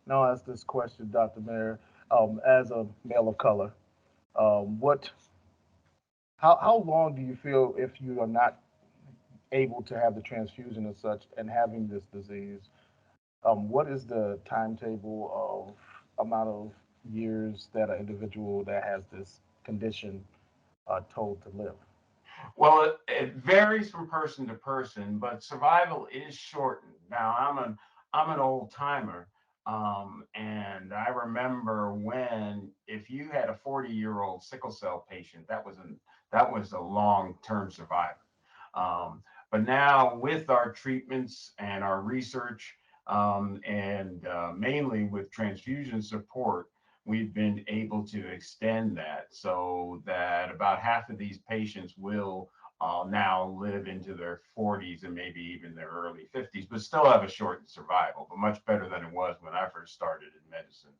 Now I'll ask this question, Dr. Mayer. As a male of color, what, how long do you feel if you are not able to have the transfusion as such and having this disease? What is the timetable of amount of years that an individual that has this condition are told to live? Well, it varies from person to person, but survival is shortened. Now, I'm an old timer, and I remember when if you had a 40-year-old sickle cell patient, that was a long-term survivor. But now with our treatments and our research, and mainly with transfusion support, we've been able to extend that so that about half of these patients will now live into their 40s and maybe even their early 50s, but still have a shortened survival, but much better than it was when I first started in medicine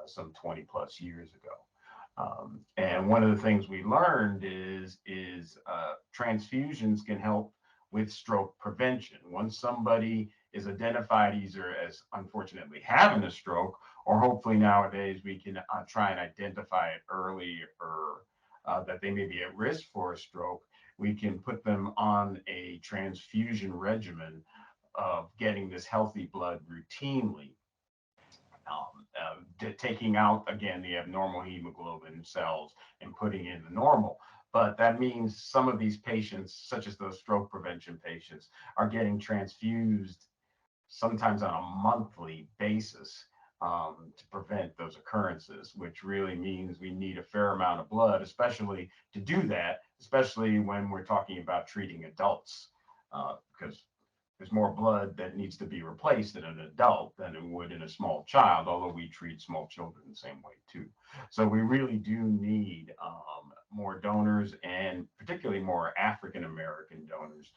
some 20 plus years ago. And one of the things we learned is transfusions can help with stroke prevention. Once somebody is identified either as unfortunately having a stroke, or hopefully nowadays we can try and identify it early, or that they may be at risk for a stroke, we can put them on a transfusion regimen of getting this healthy blood routinely, taking out again the abnormal hemoglobin cells and putting in the normal. But that means some of these patients, such as those stroke prevention patients, are getting transfused sometimes on a monthly basis, to prevent those occurrences, which really means we need a fair amount of blood, especially to do that, especially when we're talking about treating adults, because there's more blood that needs to be replaced in an adult than it would in a small child, although we treat small children the same way too. So we really do need more donors, and particularly more African American donors,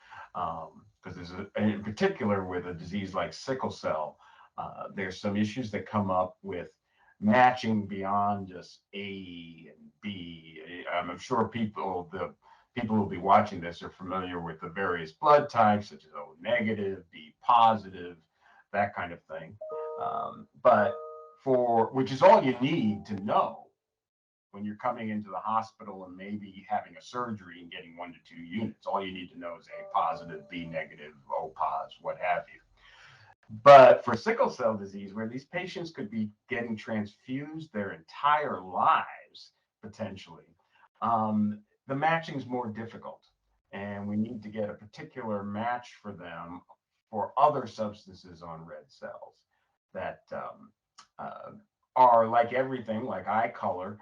because in particular with a disease like sickle cell, there's some issues that come up with matching beyond just A and B. I'm sure the people who will be watching this are familiar with the various blood types, such as O negative, B positive, that kind of thing. But for which is all you need to know when you're coming into the hospital and maybe having a surgery and getting 1 to 2 units. All you need to know is A positive, B negative, O pos, what have you. But for sickle cell disease, where these patients could be getting transfused their entire lives potentially, the matching is more difficult. And we need to get a particular match for them for other substances on red cells that uh, are like everything, like eye color.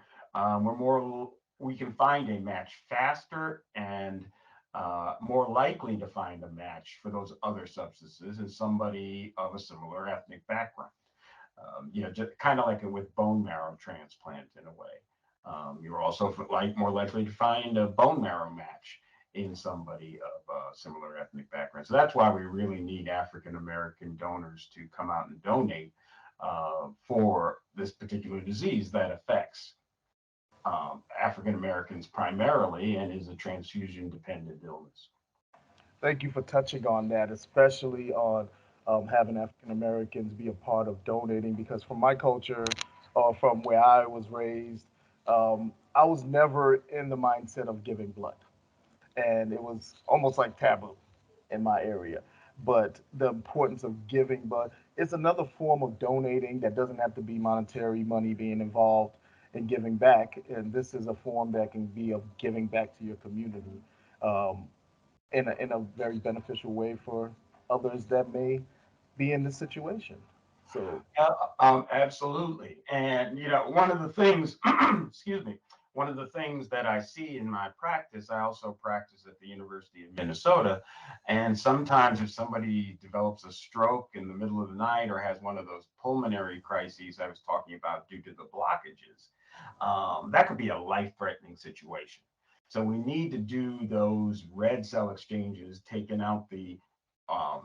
We can find a match faster and more likely to find a match for those other substances as somebody of a similar ethnic background. Just kind of like with bone marrow transplant in a way. You're also more likely to find a bone marrow match in somebody of a similar ethnic background. So that's why we really need African American donors to come out and donate for this particular disease that affects African Americans primarily and is a transfusion dependent illness. Thank you for touching on that, especially on having African Americans be a part of donating. Because from my culture, or from where I was raised, I was never in the mindset of giving blood, and it was almost like taboo in my area. But the importance of giving blood, it's another form of donating that doesn't have to be monetary money being involved in giving back. And this is a form that can be of giving back to your community. Um, in a very beneficial way for others that may be in this situation. So Yeah, absolutely. And one of the things, excuse me, one of the things that I see in my practice, I also practice at the University of Minnesota. And sometimes if somebody develops a stroke in the middle of the night or has one of those pulmonary crises I was talking about due to the blockages, that could be a life-threatening situation. So we need to do those red cell exchanges, taking out the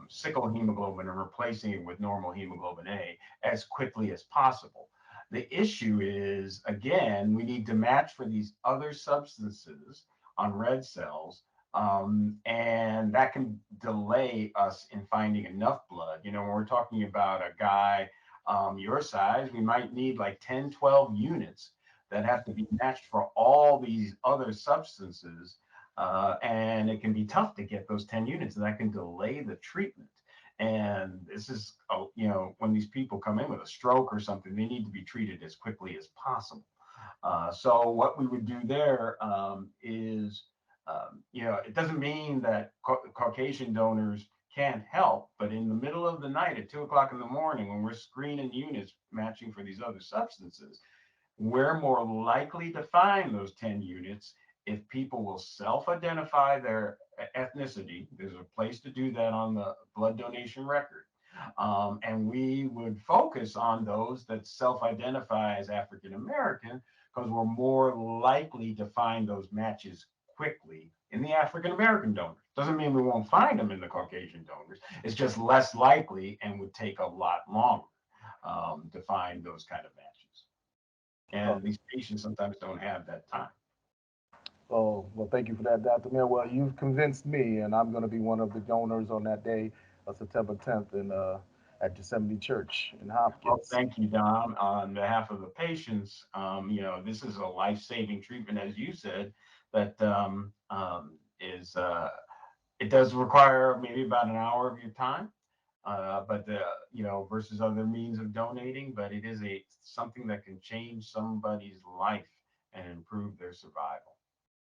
sickle hemoglobin and replacing it with normal hemoglobin A as quickly as possible. The issue is, again, we need to match for these other substances on red cells, and that can delay us in finding enough blood. When we're talking about a guy your size, we might need like 10, 12 units that have to be matched for all these other substances. And it can be tough to get those 10 units, and that can delay the treatment. And this is, when these people come in with a stroke or something, they need to be treated as quickly as possible. So what we would do there is, it doesn't mean that Caucasian donors can't help, but in the middle of the night at 2 o'clock in the morning, when we're screening units matching for these other substances, we're more likely to find those 10 units if people will self-identify their ethnicity. There's a place to do that on the blood donation record. And we would focus on those that self-identify as African American because we're more likely to find those matches quickly in the African American donors. Doesn't mean we won't find them in the Caucasian donors. It's just less likely and would take a lot longer to find those kind of matches. Oh, And these patients sometimes don't have that time. oh, well, thank you for that, Dr. Mair. Well, you've convinced me, and I'm going to be one of the donors on that day of September 10th at Yosemite Church in Well, Hopkins. thank you, Dom. On behalf of the patients, this is a life-saving treatment, as you said, that is it does require maybe about an hour of your time, but versus other means of donating, but it is a something that can change somebody's life and improve their survival.